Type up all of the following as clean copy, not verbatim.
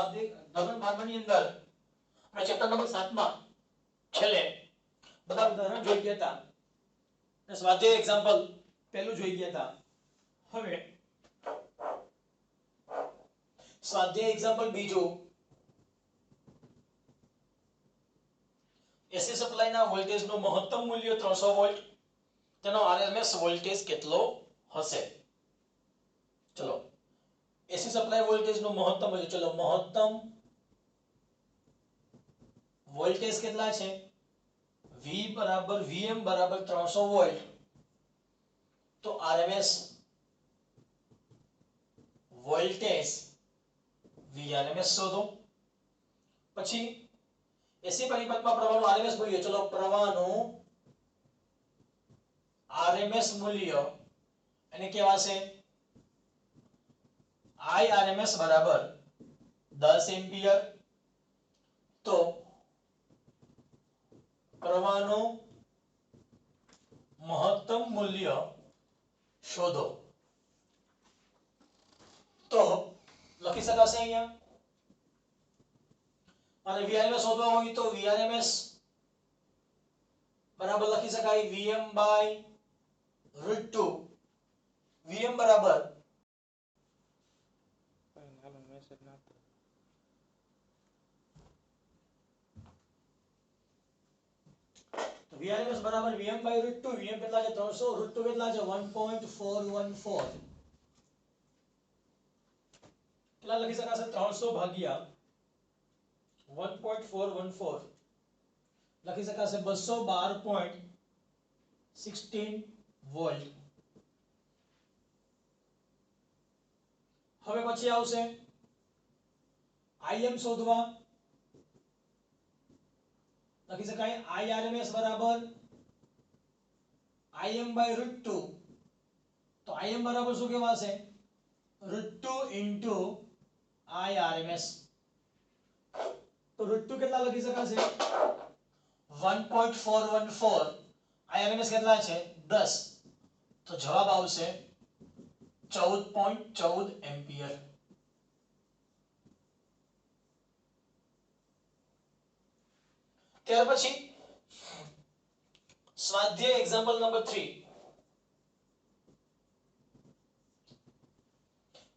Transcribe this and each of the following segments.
સ્વાધ્યાય ધોરણ 12 ની અંદર આપણે ચેપ્ટર નંબર 7 માં છેલ્લે બધા ઉદાહરણ જોઈ ગયા હતા અને સ્વાધ્યાય એક્ઝામ્પલ પહેલું જોઈ ગયા હતા. હવે સ્વાધ્યાય એક્ઝામ્પલ બીજું એસી સપ્લાય ના વોલ્ટેજ નું મહત્તમ મૂલ્ય 300 વોલ્ટ, તેનો આરએમએસ વોલ્ટેજ કેટલો હશે? ચલો એસી સપ્લાય વોલ્ટેજ નું મહત્તમ મૂલ્ય, ચલો મહત્તમ વોલ્ટેજ કેટલા છે? V બરાબર Vm બરાબર 300 વોલ્ટ, તો આરએમએસ વોલ્ટેજ Vrms શોધો. પછી એસી પરિપથમાં પ્રવાહનું આરએમએસ મૂલ્ય, ચલો પ્રવાહનું આરએમએસ મૂલ્ય એને કહેવાશે Irms બરાબર 10 એમ્પિયર. તો પ્રવાહનું મહત્તમ મૂલ્ય શોધો. તો લખી શકાશે અહીંયા, અને Vrms શોધવા હોય તો Vrms બરાબર લખી શકાય Vm by √2. Vm બરાબર Vrms બરાબર Vm by √2. Vm કેટલા છે? 300. √2 કેટલા છે? 1.414. કેટલા લખી શકાશે? 300 ભાગ્યા 1.414 લખી શકાશે 212.16 વોલ્ટ. હવે પછી આવશે Im શોધવા. લખી શકાય Irms બરાબર Im by √2. તો Im બરાબર શું કહેવાશે? √2 into Irms. તો √2 કેટલા લખી શકાશે? 1.414. Irms કેટલા છે? 10. તો જવાબ આવશે 14.14 એમ્પિયર. ત્યાર પછી સ્વાધ્યાય એક્ઝામ્પલ નંબર 3.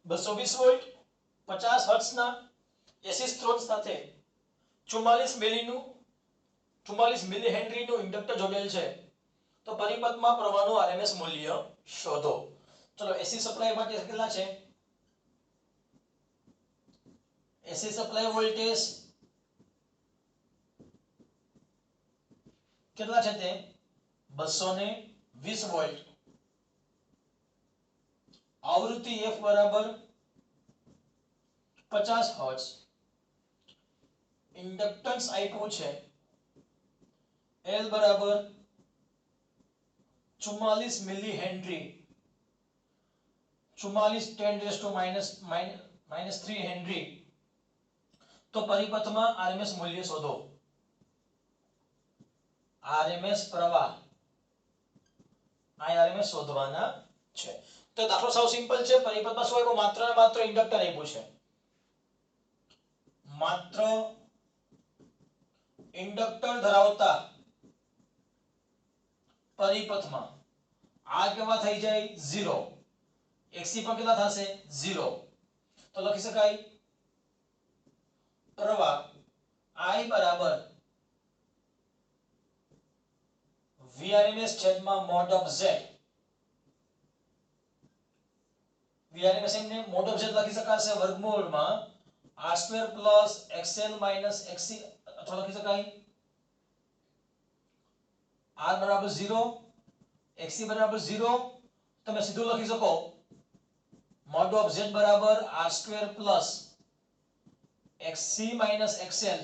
220 વોલ્ટ 50 હર્ટ્ઝ ના એસી સ્ત્રોત સાથે 44 મિલી હેનરી નું ઇન્ડક્ટર જોડેલ છે. તો પરિપથમાં પ્રવાહનું આરએમએસ મૂલ્ય શોધો. ચલો એસી સપ્લાય માટે કેટલા છે? એસી સપ્લાય વોલ્ટેજ કેટલા છે? તે 220 વોલ્ટ. આવૃત્તિ f બરાબર 50 હર્ટ્ઝ. ઇન્ડક્ટન્સ આપ્યું છે L બરાબર 44 મિલી હેનરી, 44 10 - 3 હેનરી. તો પરિપથમાં આરએમએસ મૂલ્ય શોધો. આરએમએસ પ્રવાહ Irms શોધવાના છે. તો દાખલો સાવ સિમ્પલ છે. પરિપથમાં શું આપ્યું? માત્ર ને માત્ર ઇન્ડક્ટર આપ્યું છે. માત્ર ઇન્ડક્ટર ધરાવતા પરિપથમાં આ કેવા થઈ જાય? 0. XC પણ કેટલા થશે? 0. તો લખી શકાય પ્રવાહ I બરાબર Vrms છેદમાં mod of z. Vrms એમને mod of z લખી શકાશે વર્ગમૂળમાં r² plus xl minus xc, અથવા લખી શકાય r બરાબર 0, xc બરાબર 0. તમે સીધું લખી શકો mod of z બરાબર r² plus xc minus xl.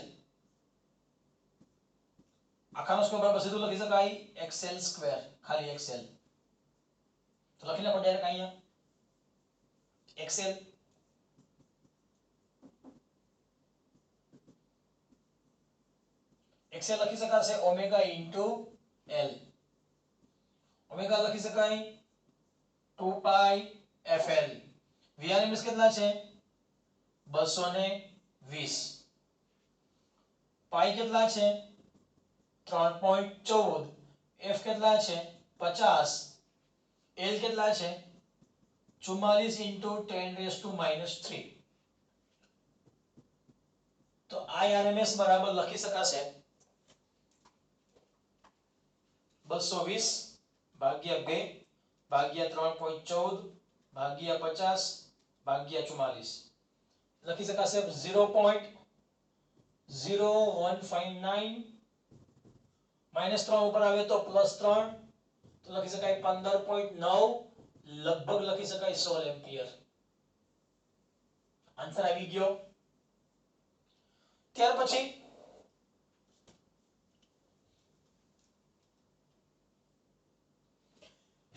આખાનો સ્ક્વેર બરાબર સીધું લખી શકાય xl², ખાલી xl. તો લખી નાખો ડાયરેક્ટ અહીંયા xl. xl લખી શકાશે ઓમેગા into l. ઓમેગા લખી શકાય 2 pi fl. Vrms કેટલા છે? 20 પાઈ કેટલા છે 3.14 f કેટલા છે 50 l કેટલા છે 44 into 10⁻³ તો IRMS બરાબર લખી શકાશે 220 ભાગ્યા 2 ભાગ્યા 3.14 ભાગ્યા 50 ભાગ્યા 44 લખી શકાશે 0.0159 -3 ઉપર આવે તો +3 તો લખી શકાય 15.9 લગભગ લખી શકાય 16 એમ્પિયર આન્સર આવી ગયો ત્યાર પછી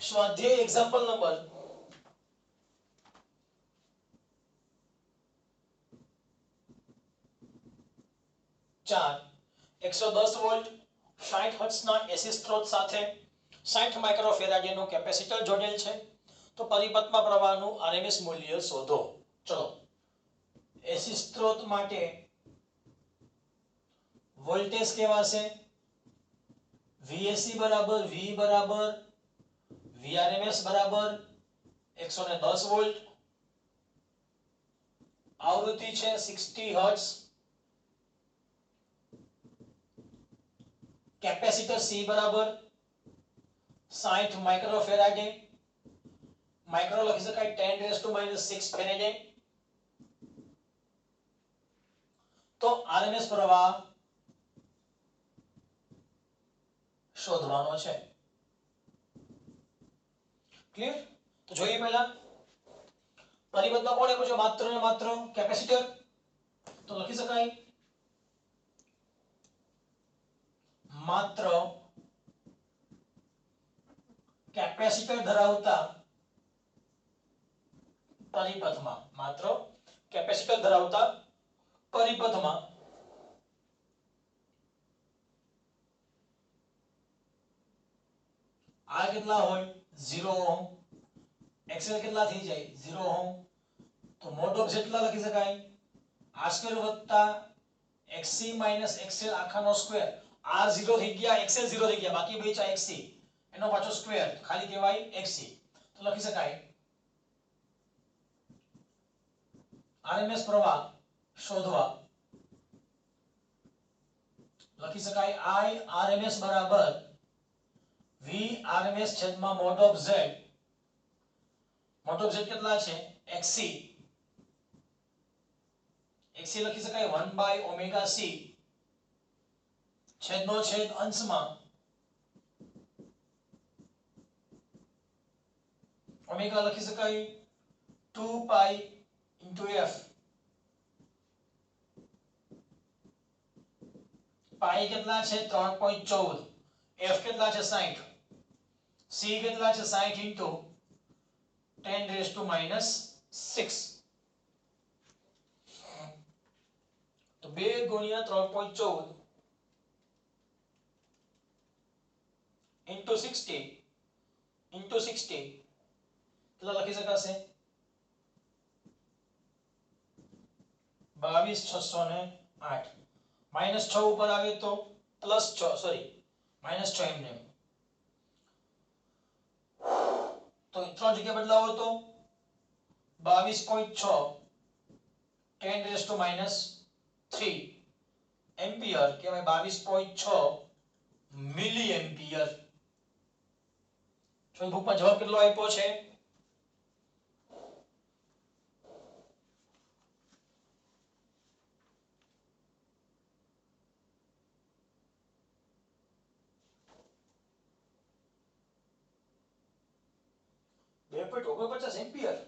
સ્વાધ્યાય એક્ઝામ્પલ નંબર 4 110 વોલ્ટ 60 હર્ટ્ઝના એસી સ્ત્રોત સાથે 60 માઇક્રોફેરાડેનું કેપેસિટર જોડેલ છે તો પરિપથમાં પ્રવાહનું આરએમએસ મૂલ્ય શોધો ચલો એસી સ્ત્રોત માટે વોલ્ટેજ કેવા છે VAC બરાબર V બરાબર VRMS બરાબર 110 વોલ્ટ આવૃત્તિ છે 60 હર્ટ્ઝ કેપેસિટર C બરાબર 60 માઇક્રોફેરાડે માઇક્રો લખી શકાય 10⁻⁶ ફેરેડે તો આરએમએસ પ્રવાહ શોધવાનો છે ક્લિયર તો જોઈએ પહેલા પરિબળમાં કોણ આપ્યું છે માત્ર ને માત્ર કેપેસિટર તો લખી શકાય માત્ર કેપેસિટર ધરાવતા પરિપથમાં માત્ર કેપેસિટર ધરાવતા પરિપથમાં આ કેટલા હોય 0 ઓહમ XL કેટલા થઈ જાય 0 ઓહમ તો મોડ ઓફ જેટલા લખી શકાય r² વત્તા XC માઈનસ XL આખાનો સ્ક્વેર r 0 થઈ ગયા XL 0 થઈ ગયા બાકી બચ્યા XC એનો પાછો સ્ક્વેર ખાલી કહેવાય XC તો લખી શકાય RMS પ્રવાહ શોધવા લખી શકાય I RMS બરાબર V RMS છેદમાં મોડ ઓફ Z કેટલા છે XC લખી શકાય 1/ωc છેદનો છેદ અંશમાં ઓમેગા લખી શકાય 2π * f પાઈ કેટલા છે 3.14 f કેટલા છે 60 c કેટલા છે 60 * 10⁻⁶ તો 2 * 3.14 * 60 કેટલા લખી શકાશે 22,608 -6 ઉપર આવે તો +6 સોરી -6 એમને તો 3 જગ્યા બદલાવો તો 22.6 10⁻³ એમ્પિયર કહેવાય 22.6 મિલી એમ્પિયર તો બુકમાં જવાબ કેટલો આપ્યો છે $2.49 એમ્પિયર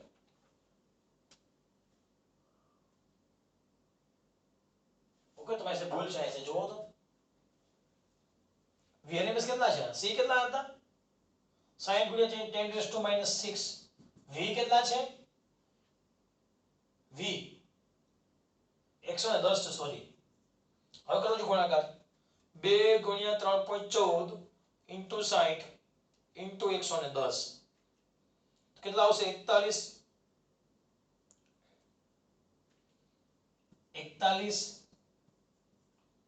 ઓકે તમારી से ભૂલ છે ऐसे જોવો તો VRMS કેટલા છે C કેટલા હતા 60 * 10⁻⁶ V કેટલા છે V 110 સોરી હવે કરો છો ગુણાકાર 2 * 3.14 * 60 * 110 કેટલા આવશે 41 41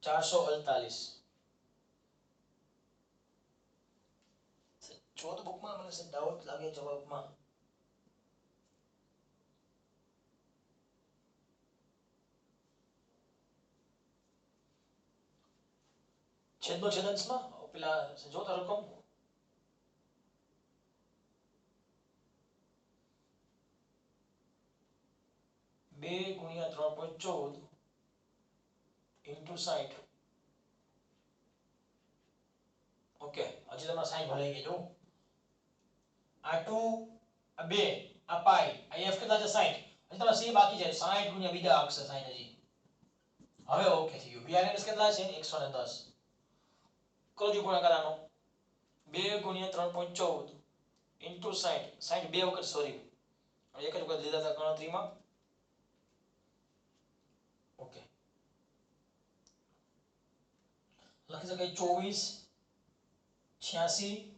448 ચોથ બુકમાં મને ડાઉટ લાગે જવાબમાં છેદનો છેદંશમાં પેલા જોતો રકમ 2 ગુણ્યા 3.14 ઇન્ટુ 60. ઓકે, હજી તમારે 60 ભરાઈ ગઈ જો આ 2 આ 2 આ પાઈ આ f કેટલા છે 60. હજી તમારે c બાકી છે 60 ગુણ્યા બીજા અક્ષર 60 હજી. હવે ઓકે થઈ ગયું. brns કેટલા છે 110. કરજો ગુણાકાર આનો 2 ગુણ્યા 3.14 ઇન્ટુ 60. 60 બે વખત સોરી એક જ વખત લીધા હતા ગણતરીમાં. ઓકે, લખી શકાય 24 86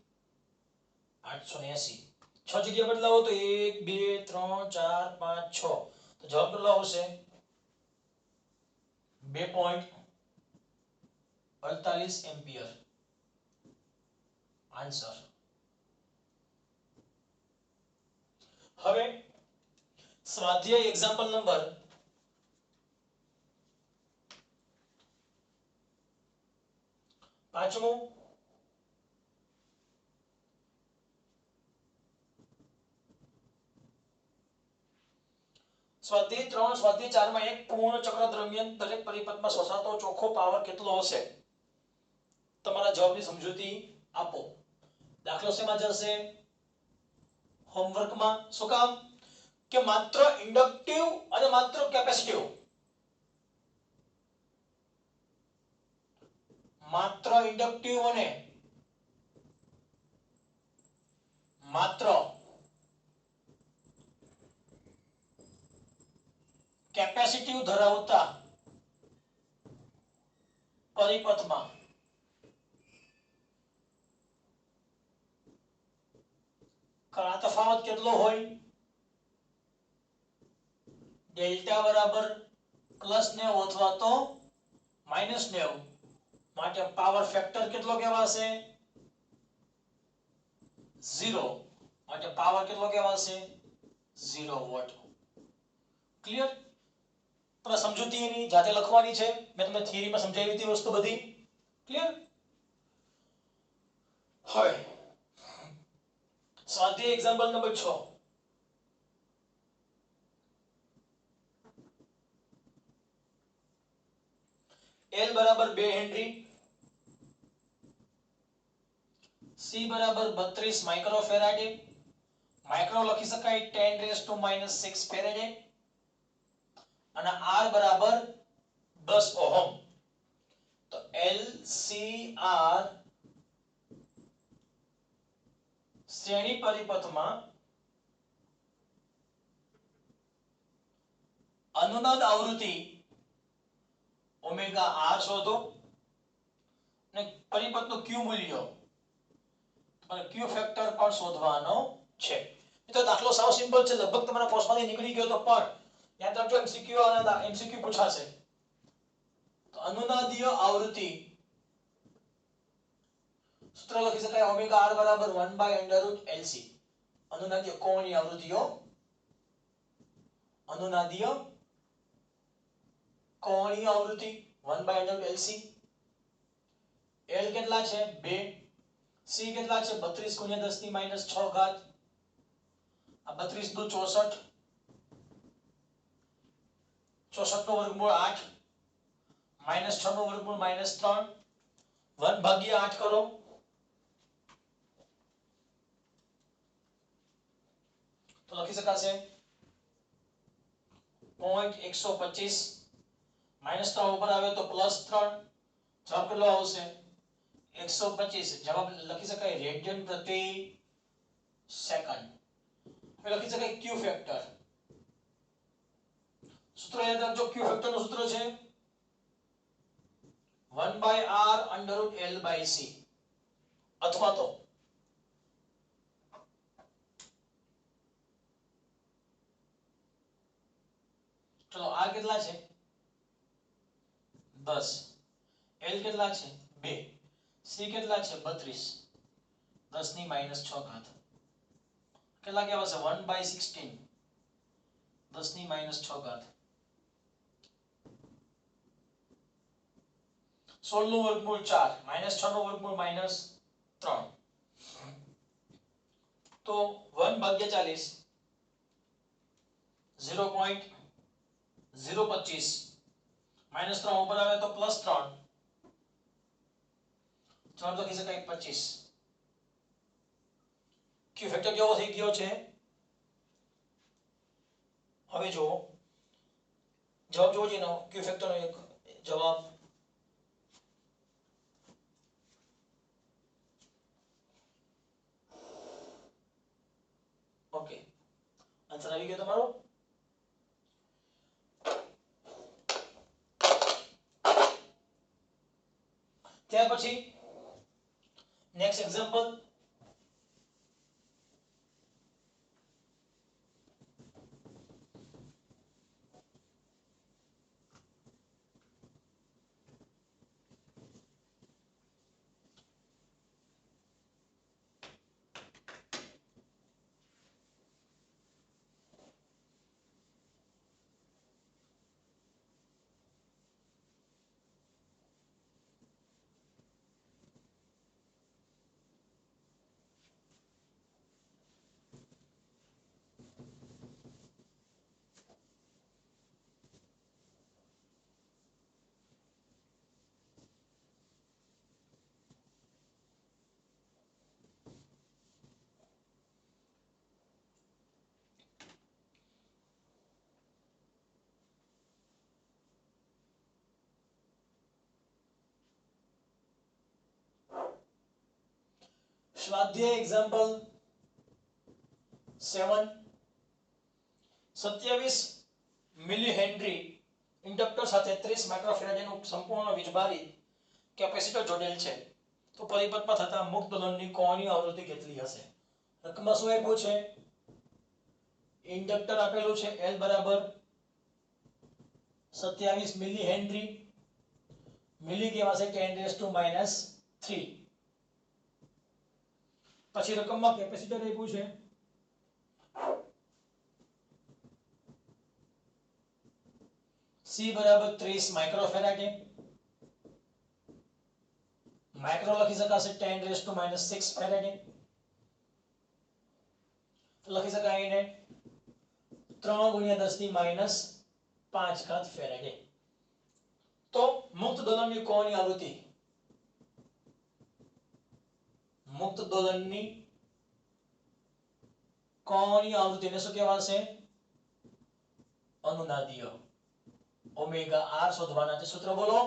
880. 6 જગ્યા બદલાવો તો 1 2 3 4 5 6 તો જવાબ કેટલો આવશે 2.48 એમ્પિયર આન્સર. હવે સ્વાધ્યાય એક્ઝામ્પલ નંબર 5મો સ્વાધ્યાય 3 સ્વાધ્યાય 4 માં એક પૂર્ણ ચક્ર દરમિયાન દરેક પરિપથમાં શોષાતો ચોખ્ખો પાવર કેટલો હશે તમારા જવાબની સમજૂતી આપો. દાખલો શેમાં જશે હોમવર્કમાં. શું કામ કે માત્ર ઇન્ડક્ટિવ અને માત્ર કેપેસિટિવ માત્ર ઇન્ડક્ટિવ અને માત્ર કેપેસિટિવ ધરાવતા પરિપથમાં કયા તફાવત કેટલો હોય ડેલ્ટા બરાબર +90 અથવા તો -90 માટે પાવર ફેક્ટર કેટલો કહેવાશે 0 માટે પાવર કેટલો કહેવાશે 0 વોટ. ક્લિયર? તમે સમજૂતી એની જાતે લખવાની છે. મેં તમને થિયરીમાં સમજાવી હતી વસ્તુ બધી. ક્લિયર? હવે સ્વાધ્યાય એક્ઝામ્પલ નંબર 6 L બરાબર 2 હેનરી C બરાબર 32 માઇક્રોફેરાડે માઇક્રો લખી શકાય 10⁻⁻6 ફેરેડે અને R બરાબર 10 ઓહમ. તો LCR શ્રેણી પરિપથમાં અનુનાદ આવૃત્તિ ઓમેગા R શોધો અને પરિપથનું Q મૂલ્ય અને Q ફેક્ટર પણ શોધવાનો છે. મિત્રો દાખલો સાવ સિમ્પલ છે, લગભગ તમારા કોર્સમાંથી નીકળી ગયો તો પણ યાદ રાખજો MCQ અને MCQ પૂછાશે. તો અનુનાદીય આવૃત્તિ સૂત્ર લખી શકાય ઓમેગા R બરાબર 1/√LC. અનુનાદીય કોણીય આવૃત્તિઓ અનુનાદીય કોણીય આવૃત્તિ 1/√LC. L કેટલા છે 2, C કેટલા છે 32 × 10⁻6 ઘાત. આ 32 દુ 64, 64 નો વર્ગમૂળ 8 -6 નો વર્ગમૂળ -3 1/8 કરો તો લખી શકાશે 0.125 -3 ઉપર આવે તો +3 જવાબ કેટલો આવશે 125. જવાબ લખી શકાય રેડિયન પ્રતિ સેકન્ડ. હવે લખી શકાય Q ફેક્ટર. સૂત્ર યાદ રાખજો Q ફેક્ટર નું સૂત્ર છે 1/R√L/C અથવા તો ચલો R કેટલા છે 10, L કેટલા છે 2, C કેટલા છે 32, 10 ની -6 ઘાત કેટલા કહેવાશે 1/16, 10 ની -6 ઘાત 16 નું વર્ગમૂળ 4, -6 નું વર્ગમૂળ -3, તો 1/40 0.025 -3 ઉપર આવે તો +3, જવાબ લખી શકાય 25. ક્યુ ફેક્ટર કેવો થઈ ગયો છે હવે જો જવાબ જોવો છે ને ક્યુ ફેક્ટર નો એક જવાબ ઓકે આન્સર આવી ગયો તમારો. ત્યાર પછી નેક્સ્ટ એક્ઝામ્પલ સ્વાધ્યાય એક્ઝામ્પલ 7, 27 મિલી હેનરી ઇન્ડક્ટર સાથે 30 માઇક્રોફેરાડનું સંપૂર્ણ વીજભારિત કેપેસિટર જોડેલ છે તો પરિપથમાં થતા મુક્ત દોલનની કોણીય આવૃત્તિ કેટલી હશે. રકમમાં શું આપ્યું છે ઇન્ડક્ટર આપેલું છે L બરાબર 27 મિલી હેનરી, મિલી કહેવાશે 10⁻³ પછી રકમમાં કેપેસિટર આપ્યું છે C બરાબર 30 માઇક્રોફેરાડ, માઇક્રો લખી શકાશે 10⁻⁶ ફેરાડ, લખી શકાય એને 3 × 10⁻5 ફેરાડ. તો મુક્ત દોલનની કોણીય આવૃત્તિ, મુક્ત દોલનની કોણીય આવૃત્તિને શું કહેવાશે અનુનાદીય ઓમેગા r શોધવાના છે. સૂત્ર બોલો.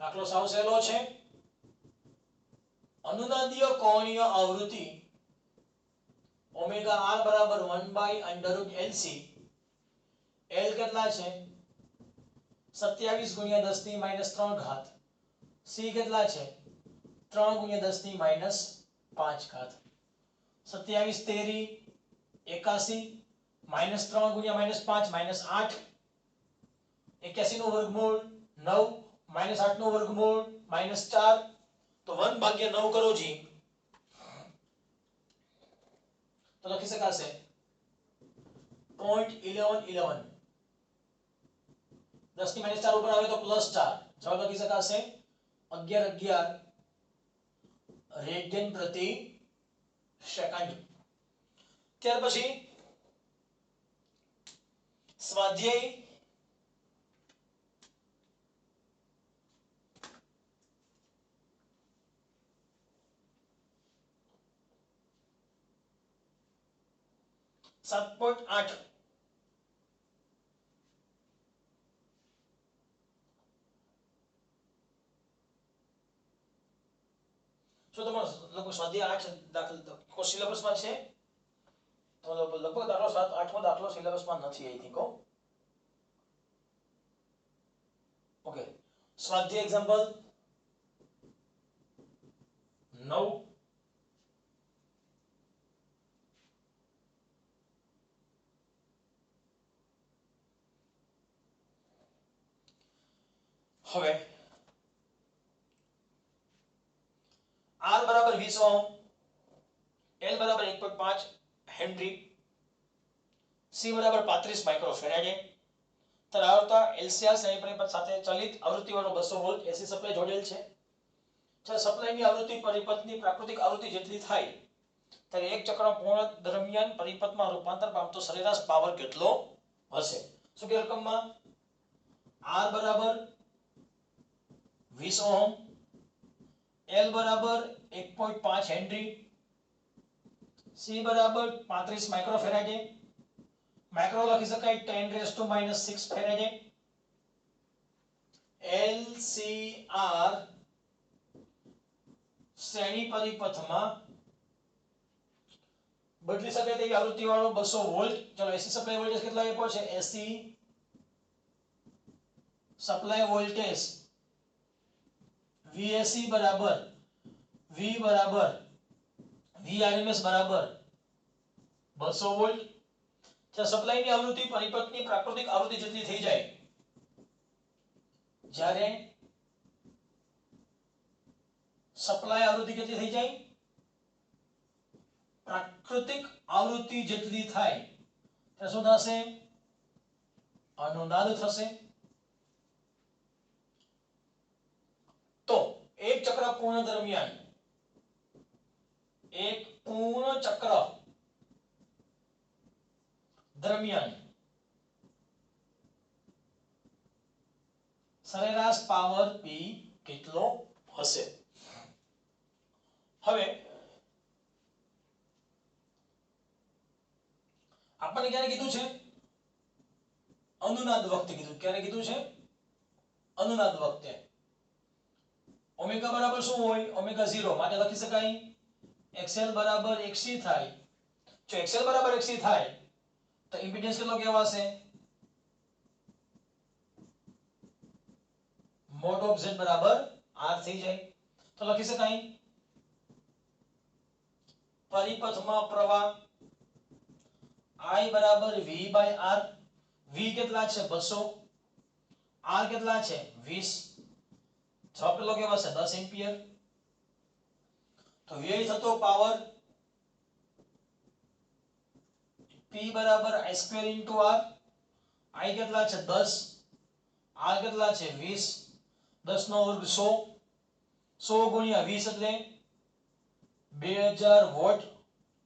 દાખલો સાવ સહેલો છે. અનુનાદીય કોણીય આવૃત્તિ ઓમેગા r બરાબર 1/√LC. L કેટલા છે 27 × 10⁻³ ઘાત, C કેટલા છે 3 × 10⁻5 27 તેરી 81 -3 × -5 -8, 81 નું વર્ગમૂળ 9 -8 નું વર્ગમૂળ -4, તો 1/9 કરો જી તો લખી શકાશે 0.1111. 10 ની -4 ઉપર આવે તો +4, જવાબ લખી શકાશે 11 રેડિયન પ્રતિ સેકન્ડ. ત્યાર પછી સ્વાધ્યાય સાત પોઈન્ટ આઠ જો તમારો લગભગ સ્વાધ્યાય 8 દાખલ સિલેબસમાં છે તો લગભગ દાખલો 7 8મો દાખલો સિલેબસમાં નથી આઈ થિંક. ઓકે સ્વાધ્યાય એક્ઝામ્પલ 9, હવે R બરાબર 20 ઓહમ, L બરાબર 1.5 હેનરી, C બરાબર 35 માઇક્રોફેરાડે ધરાવતા LCR શ્રેણી પરિપથ સાથે ચલિત આવૃત્તિવાળો 200 વોલ્ટ AC સપ્લાય જોડેલ છે. જ્યારે સપ્લાયની આવૃત્તિ પરિપથની પ્રાકૃતિક આવૃત્તિ જેટલી થાય ત્યારે એક ચક્ર પૂર્ણ દરમિયાન પરિપથમાં રૂપાંતર પામતો સરેરાશ પાવર કેટલો હશે? શું કે રકમમાં R બરાબર 20 ઓહમ, L બરાબર 1.5 હેનરી, C બરાબર 35 માઇક્રોફેરાડે, માઇક્રો લખી શકાય 10⁻⁻6 ફેરાડે, LCR શ્રેણી પરિપથમાં બદલી શકાય તેવી આવૃત્તિવાળો 200 વોલ્ટ. ચલો એસી સપ્લાય વોલ્ટેજ કેટલો આપ્યો છે? એસી સપ્લાય વોલ્ટેજ VAC બરાબર V બરાબર VRMS બરાબર 200 વોલ્ટ. જ્યારે સપ્લાયની આવૃત્તિ પરિપથની પ્રાકૃતિક આવૃત્તિ જેટલી થઈ જાય, જ્યારે સપ્લાય આવૃત્તિ કેટલી થઈ જાય? પ્રાકૃતિક આવૃત્તિ જેટલી થાય ત્યારે શું થશે? અનુનાદ થશે. તો એક ચક્ર પૂર્ણ દરમિયાન એક પૂર્ણ ચક્ર દરમિયાન સરેરાશ પાવર P કેટલો હશે? હવે આપણને ક્યારે કીધું છે? અનુનાદ વખતે કીધું. ક્યારે કીધું છે? અનુનાદ વખતે. ઓમેગા બરાબર શું હોય? ઓમેગા 0 માટે લખી શકાય XL બરાબર 1C થાય. જો XL બરાબર 1C થાય તો ઇમ્પિડન્સ કેટલો કહેવાશે? મોડ ઓફ Z બરાબર R થઈ જાય. તો લખી શકાય પરિપથમાં પ્રવાહ I બરાબર V/R. V કેટલા છે? 200. R કેટલા છે? 20. જવાબ કેટલો કહેવાશે? 10 એમ્પિયર. તો વ્યય થતો પાવર P બરાબર I² * R. I કેટલા છે? 10. R કેટલા છે? 20. 10 નો વર્ગ 100. 100 ગુણ્યા 20 એટલે 2000 વોટ.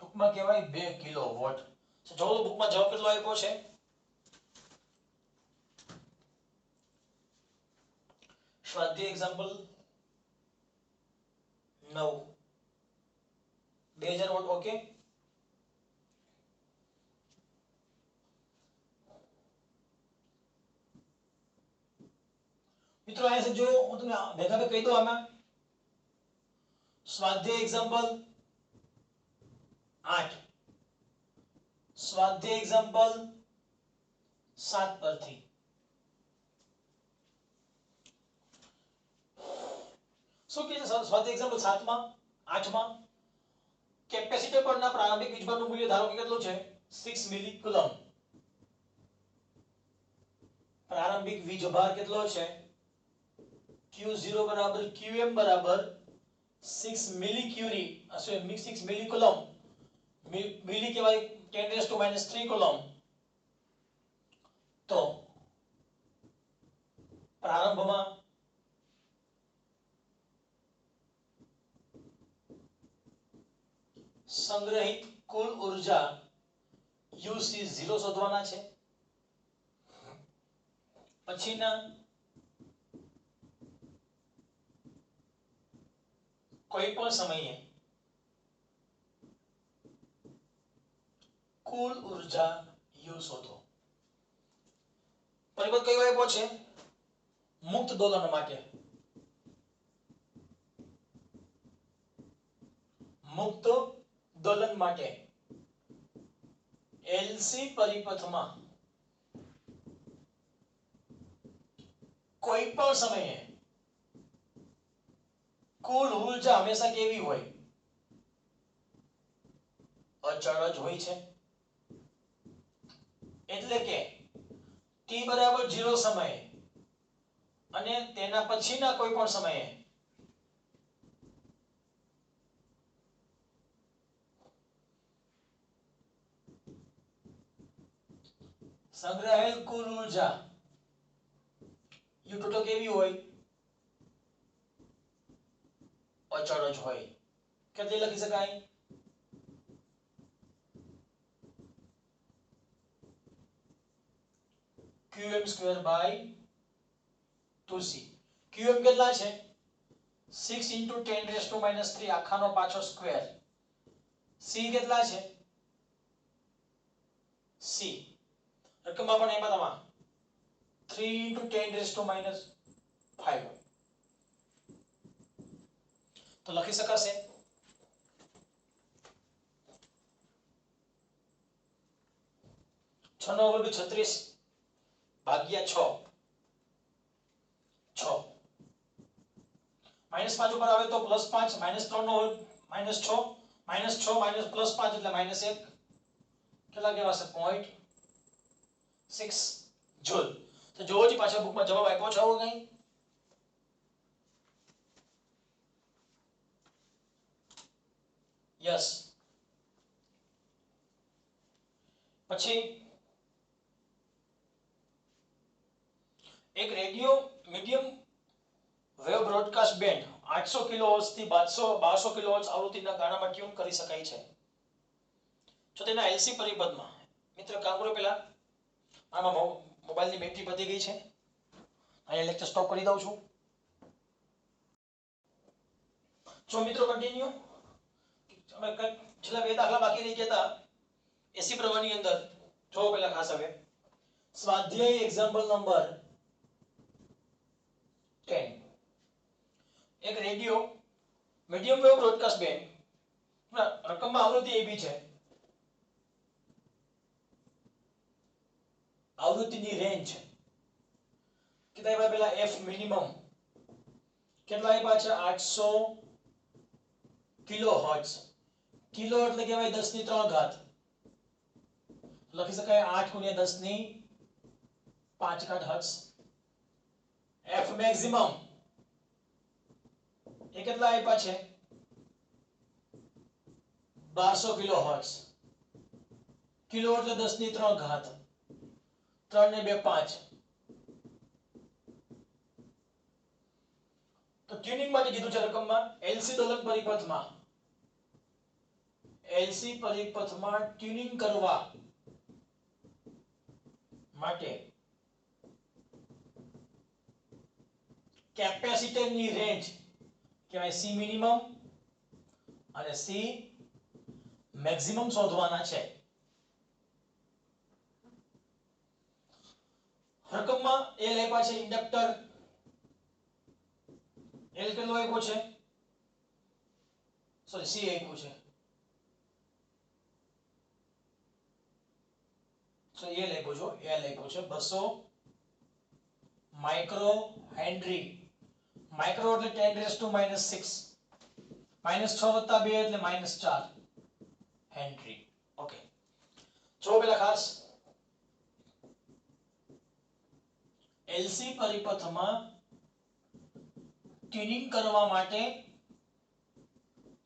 ટૂંકમાં કહેવાય 2 કિલોવોટ. જો બુકમાં જવાબ કેટલો આપ્યો છે? સ્વાધ્યાય એક્ઝામ્પલ 9 2000 વોટ. ઓકે. મિત્રો અહીંયા જો હું તમને ભેગા કહી દઉં આમાં સ્વાધ્યાય એક્ઝામ્પલ 8, સ્વાધ્યાય એક્ઝામ્પલ 7 પરથી શું કહે છે? સ્વાધ્યાય એક્ઝામ્પલ 7 માં 8 માં કેપેસિટર પરના પ્રારંભિક વીજભારનું મૂલ્ય ધારો કે કેટલું છે? 6 મિલી કુલમ. પ્રારંભિક વીજભાર કેટલો છે? Q0 બરાબર Qm બરાબર 6 મિલી ક્યુરી, 6 મિલી કુલમ. મિલી કહેવાય 10⁻³ કુલમ. તો પ્રારંભમાં સંગ્રહિત કુલ ઉર્જા UC0 શોધવાના છે. પછીના કોઈ પણ સમયે કુલ ઉર્જા U શોધો. પરિપથ કયો આપ્યો છે? મુક્ત દોલન માટે. મુક્ત દોલન માટે LC પરિપથમાં કોઈ પણ સમયે કુલ ઉર્જા હંમેશા કેવી હોય? અચળ જ હોય છે. એટલે કે T બરાબર 0 સમયે અને તેના પછીના કોઈ પણ સમયે સંગ્રહેલ કુલ ઉર્જા U2 તો કેવી હોય? અચળ જ હોય. કેટલી લખી શકાય? qm square by 2c. qm કેટલા છે? 6 into 10 raised to minus 3 આખાનો પાછો સ્ક્વેર. c કેટલા છે? c રકમમાં પણ એમાં તમા 3 into 10 raised to minus 5 તો લખી શકાશે 6 નો વર્ગ 36 ભાગ્યા 6 -5 ઉપર આવે તો +5 -3 નો વર્ગ -6 -6 +5 એટલે -1 કેટલા કહેવાશે 0.6 જૂલ. તો જોવો જી પાછા બુકમાં જવાબ આપ્યો છે આવો કઈ? યસ. પછી એક radio medium wave broadcast band 800 kilohertz થી 1200 કિલોહર્ટ્ઝ આવૃત્તિના ગાળામાં ટ્યુન કરી શકાય છે. જો તેના એલસી પરિપથમાં મિત્ર કામ કરો પહેલા આમાં મોબાઈલની બેટરી પતી ગઈ છે. અહીંયા લેક્ચર સ્ટોપ કરી દઉં છું. જો મિત્રો કન્ટિન્યુ અમે છેલ્લા 2 દાખલા બાકી રહી ગયા હતા એસી પ્રવાહની અંદર. જો પહેલા ખાસ હવે સ્વાધ્યાય એક્ઝામ્પલ નંબર 10. એક radio medium wave broadcast band રકમમાં આવૃત્તિ એબી છે. આવૃત્તિની રેન્જ કેટલા આપ્યા પેલા f મિનિમમ કેટલા આપ્યા છે 800 કિલોહર્ટ્ઝ. કિલો એટલે કહેવાય 10 ની 3 ઘાત. લખી શકાય 8 × 10 ની 5 ઘાત હર્ટ્ઝ. f મેક્સિમમ એ કેટલા આપ્યા છે 1200 કિલોહર્ટ્ઝ. કિલો એટલે 10 ની 3 ઘાત 3 ને 2 5. તો ટ્યુનિંગ માટે કીધું છે રકમમાં એલસી દોલક પરિપથમાં ટ્યુનિંગ કરવા માટે કેપેસિટરની રેન્જ કહેવાય સી મિનિમમ અને સી મેક્સિમમ શોધવાના છે. રકમમાં એલ આપ્યા છે ઇન્ડક્ટર એલ કેટલો આપ્યો છે સોરી સી આપ્યું છે તો એલ આપ્યો છે 200 માઇક્રો હેનરી. માઇક્રો એટલે 10 રેઝ ટુ -6 -6 + 2 એટલે -4 હેનરી. ઓકે જો પેલા ખાસ એલસી પરિપથમાં ટ્યુનિંગ કરવા માટે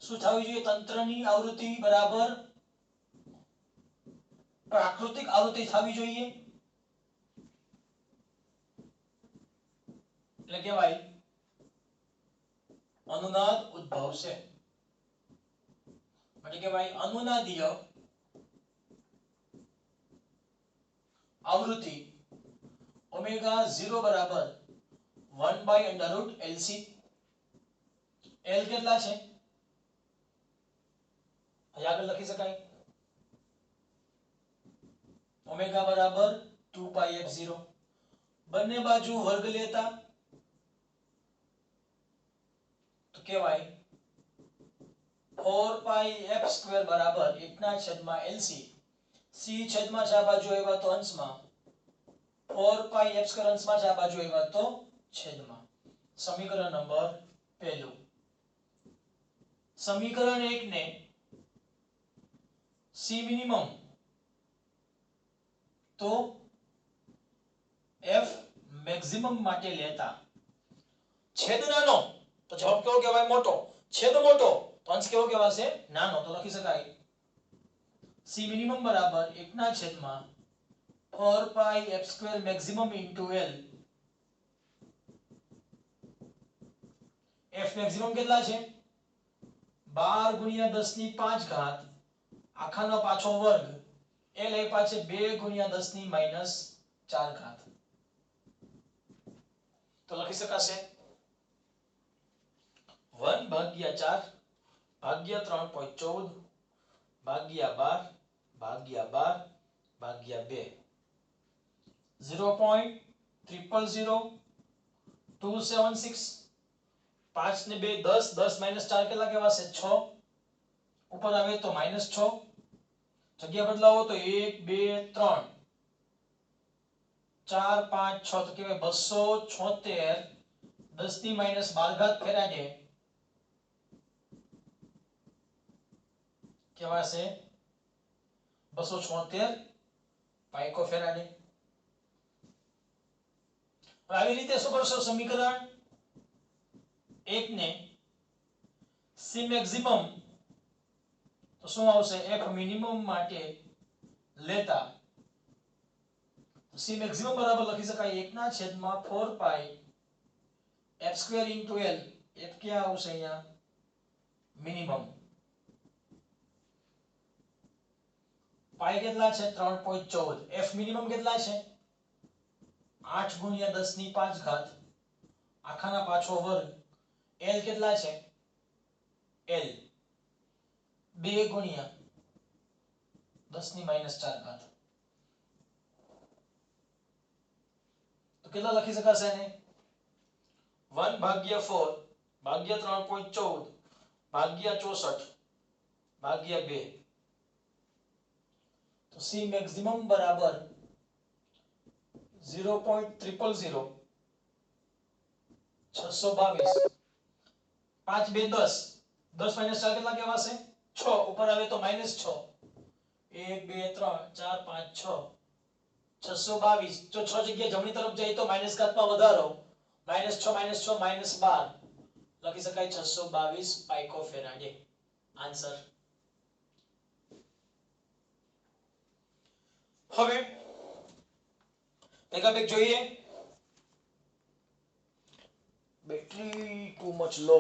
શું થવું જોઈએ? તંત્રની આવૃત્તિ બરાબર પ્રાકૃતિક આવૃત્તિ થવી જોઈએ. એટલે કહેવાય અનુનાદ ઉદ્ભવશે. એટલે કહેવાય અનુનાદીય આવૃત્તિ ઓમેગા 0 બરાબર 1/√LC. L કેટલા છે અહીં આગળ લખી શકાય ઓમેગા બરાબર 2πf0. બંને બાજુ વર્ગ લેતા તો કહેવાય 4πf² બરાબર 1/LC. c છેદમાં છે આ બાજુ આવ્યા તો અંશમાં 4πf² અંશમાં છે આ બાજુ આવ્યા તો છેદમાં. સમીકરણ નંબર 1. સમીકરણ 1 ને c મિનિમમ તો f મેક્સિમમ માટે લેતા છેદ નાનો તો જવાબ કેવો કહેવાય મોટો, છેદ મોટો તો અંશ કેવો કહેવાશે નાનો. તો લખી શકાય c મિનિમમ બરાબર 1/4 પાઈ f square maximum into l. f maximum કેટલા છે 12 ગુણ્યા 10 ની 5 ઘાત આખાનો પાછો વર્ગ, l આપ્યા છે 2 ગુણ્યા 10 ની માઈનસ 4 ઘાત. તો લખી શકાશે 1/4 ભાગ્યા 3.14 ભાગ્યા 12 ભાગ્યા 2 0.000276. 5 ને 2 10, 10 માઈનસ 4 કેટલા કહેવાશે 6, ઉપર આવે તો -6, જગ્યા બદલાવો તો 1 2 3 4 5 6 તો કહેવાય 276. 10 ની માઈનસ 12 ઘાત ફેરાડે કહેવાશે 276 પાઇકો ફેરાડે. આવી રીતે શું કરશો સમીકરણ 1 ને c મેક્સિમમ તો શું આવશે f મિનિમમ માટે લેતા c મેક્સિમમ બરાબર લખી શકાય 1/4 પાઈ f square into l. f ક્યાં આવશે અહીંયા મિનિમમ, પાઈ કેટલા છે 3.14, f મિનિમમ કેટલા છે 8 ગુણ્યા 10 ની 5 ઘાત આખાના પાછો વર્ગ, l કેટલા છે l 2 ગુણ્યા 10 ની માઈનસ 4 ઘાત. તો કેટલા લખી શકાશે એને 1/4 ભાગ્યા 3.14 ભાગ્યા 64 ભાગ્યા 2. તો c મેક્સિમમ બરાબર 0.0000622. 5 2 10, 10 માઈનસ 4 કેટલા કહેવાશે 6, ઉપર આવે તો -6, 1 2 3 4 5 6 622. જો 6 જગ્યાએ જમણી તરફ જાય તો માઈનસ ઘાતમાં વધારો, -6 -6 -12 લખી શકાય 622 પાઇકો ફેરાડે. આન્સર. હવે મેગાબેક જોઈએ. બેટરી ટુ મચ લો.